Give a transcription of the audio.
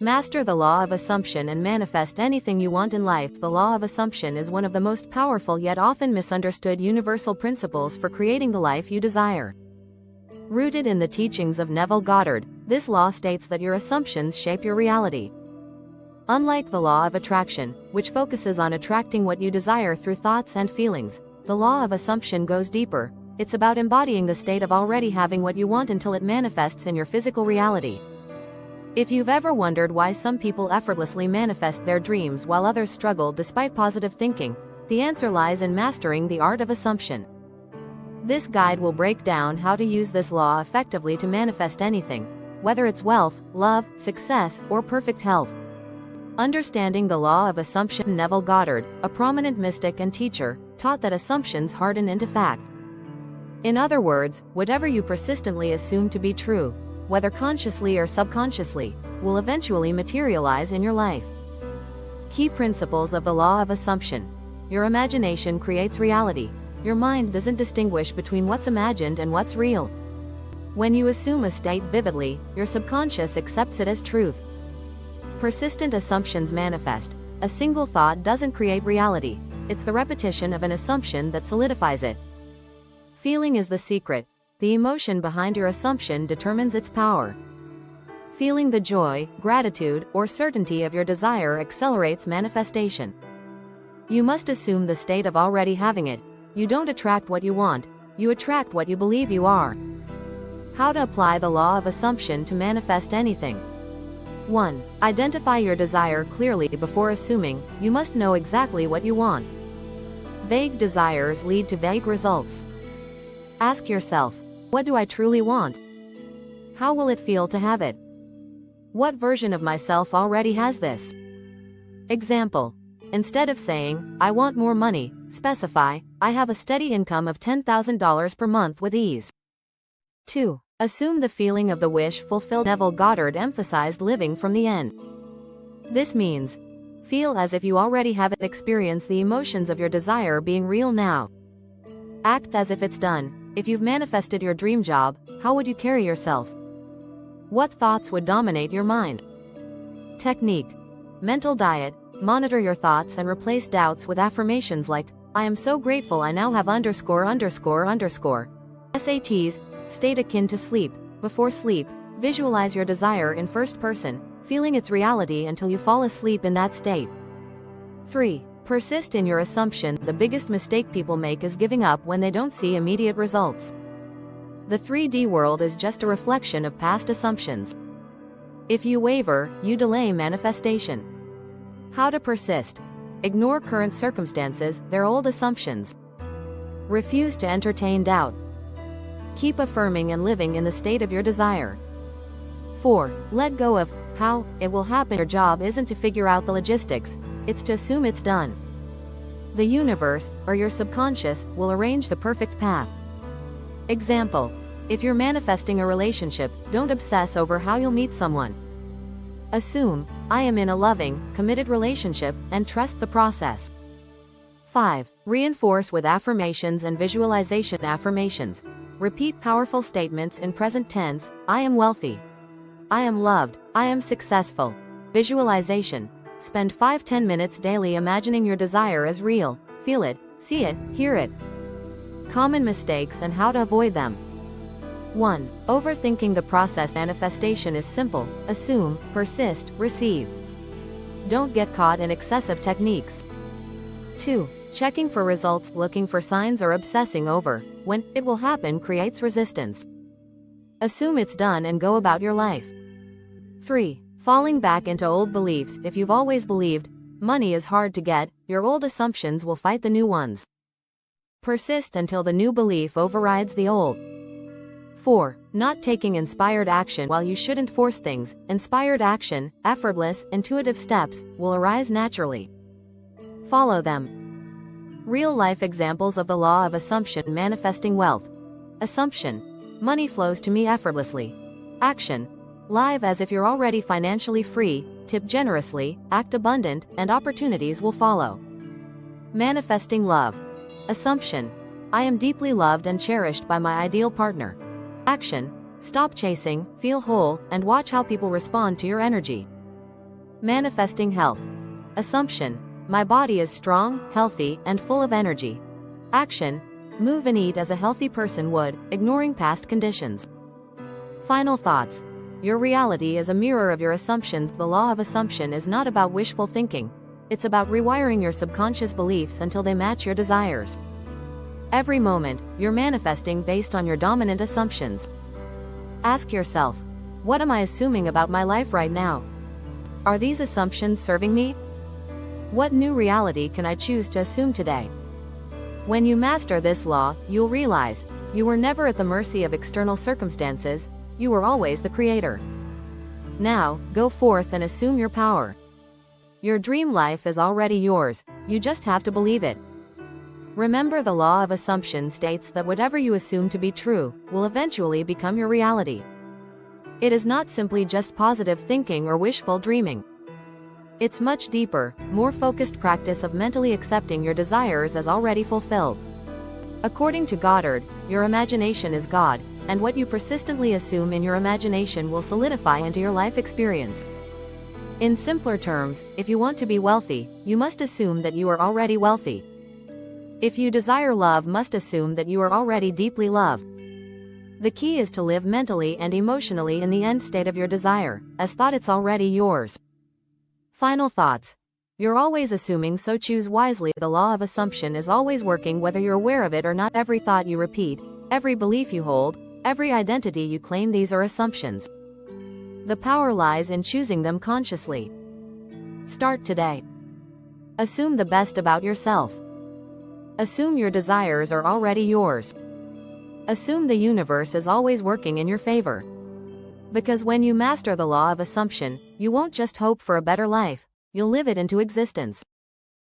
Master the law of assumption and manifest anything you want in life. The law of assumption is one of the most powerful yet often misunderstood universal principles for creating the life you desire. Rooted in the teachings of Neville Goddard, this law states that your assumptions shape your reality. Unlike the law of attraction, which focuses on attracting what you desire through thoughts and feelings, the law of assumption goes deeper. It's about embodying the state of already having what you want until it manifests in your physical reality. If you've ever wondered why some people effortlessly manifest their dreams while others struggle despite positive thinking, the answer lies in mastering the art of assumption. This guide will break down how to use this law effectively to manifest anything, whether it's wealth, love, success, or perfect health. Understanding the law of assumption. Neville Goddard, a prominent mystic and teacher, taught that assumptions harden into fact. In other words, whatever you persistently assume to be true, whether consciously or subconsciously, will eventually materialize in your life. Key principles of the law of assumption. Your imagination creates reality. Your mind doesn't distinguish between what's imagined and what's real. When you assume a state vividly, your subconscious accepts it as truth. Persistent assumptions manifest. A single thought doesn't create reality. It's the repetition of an assumption that solidifies it. Feeling is the secret. The emotion behind your assumption determines its power. Feeling the joy, gratitude, or certainty of your desire accelerates manifestation. You must assume the state of already having it. You don't attract what you want, you attract what you believe you are. How to apply the law of assumption to manifest anything. 1. Identify your desire clearly before assuming. You must know exactly what you want. Vague desires lead to vague results. Ask yourself, what do I truly want? How will it feel to have it? What version of myself already has this? Example. Instead of saying, I want more money, specify, I have a steady income of $10,000 per month with ease. 2. Assume the feeling of the wish fulfilled. Neville Goddard emphasized living from the end. This means, feel as if you already have it. Experience the emotions of your desire being real now. Act as if it's done. If you've manifested your dream job, how would you carry yourself? What thoughts would dominate your mind? Technique. Mental diet. Monitor your thoughts and replace doubts with affirmations like, I am so grateful I now have ____. SATs. State akin to sleep. Before sleep, visualize your desire in first person, feeling its reality until you fall asleep in that state. 3. Persist in your assumption. The biggest mistake people make is giving up when they don't see immediate results. The 3D world is just a reflection of past assumptions. If you waver, you delay manifestation. How to persist. Ignore current circumstances, they're old assumptions. Refuse to entertain doubt. Keep affirming and living in the state of your desire. 4. Let go of how it will happen. Your job isn't to figure out the logistics, it's to assume it's done. The universe, or your subconscious, will arrange the perfect path. Example. If you're manifesting a relationship, don't obsess over how you'll meet someone. Assume, I am in a loving, committed relationship, and trust the process. 5. Reinforce with affirmations and visualization. Affirmations. Repeat powerful statements in present tense. I am wealthy. I am loved. I am successful. Visualization. Spend 5-10 minutes daily imagining your desire as real. Feel it, see it, hear it. Common mistakes and how to avoid them. 1. Overthinking the process. Manifestation is simple. Assume, persist, receive. Don't get caught in excessive techniques. 2. Checking for results. Looking for signs or obsessing over when it will happen creates resistance. Assume it's done and go about your life. 3. Falling back into old beliefs. If you've always believed money is hard to get, your old assumptions will fight the new ones. Persist until the new belief overrides the old. 4. Not taking inspired action. While you shouldn't force things, inspired action, effortless, intuitive steps, will arise naturally. Follow them. Real-life examples of the law of assumption. Manifesting wealth. Assumption. Money flows to me effortlessly. Action. Live as if you're already financially free, tip generously, act abundant, and opportunities will follow. Manifesting love. Assumption. I am deeply loved and cherished by my ideal partner. Action. Stop chasing, feel whole, and watch how people respond to your energy. Manifesting health. Assumption: my body is strong, healthy, and full of energy. Action: move and eat as a healthy person would, ignoring past conditions. Final thoughts. Your reality is a mirror of your assumptions. The law of assumption is not about wishful thinking. It's about rewiring your subconscious beliefs until they match your desires. Every moment, you're manifesting based on your dominant assumptions. Ask yourself, what am I assuming about my life right now? Are these assumptions serving me? What new reality can I choose to assume today? When you master this law, you'll realize you were never at the mercy of external circumstances, you were always the creator. Now, go forth and assume your power. Your dream life is already yours, you just have to believe it. Remember, the law of assumption states that whatever you assume to be true will eventually become your reality. It is not simply just positive thinking or wishful dreaming. It's much deeper, more focused practice of mentally accepting your desires as already fulfilled. According to Goddard, your imagination is God, and what you persistently assume in your imagination will solidify into your life experience. In simpler terms, if you want to be wealthy, you must assume that you are already wealthy. If you desire love, must assume that you are already deeply loved. The key is to live mentally and emotionally in the end state of your desire, as thought it's already yours. Final thoughts. You're always assuming, so choose wisely. The law of assumption is always working whether you're aware of it or not. Every thought you repeat, every belief you hold, every identity you claim, these are assumptions. The power lies in choosing them consciously. Start today. Assume the best about yourself. Assume your desires are already yours. Assume the universe is always working in your favor. Because when you master the law of assumption, you won't just hope for a better life, you'll live it into existence.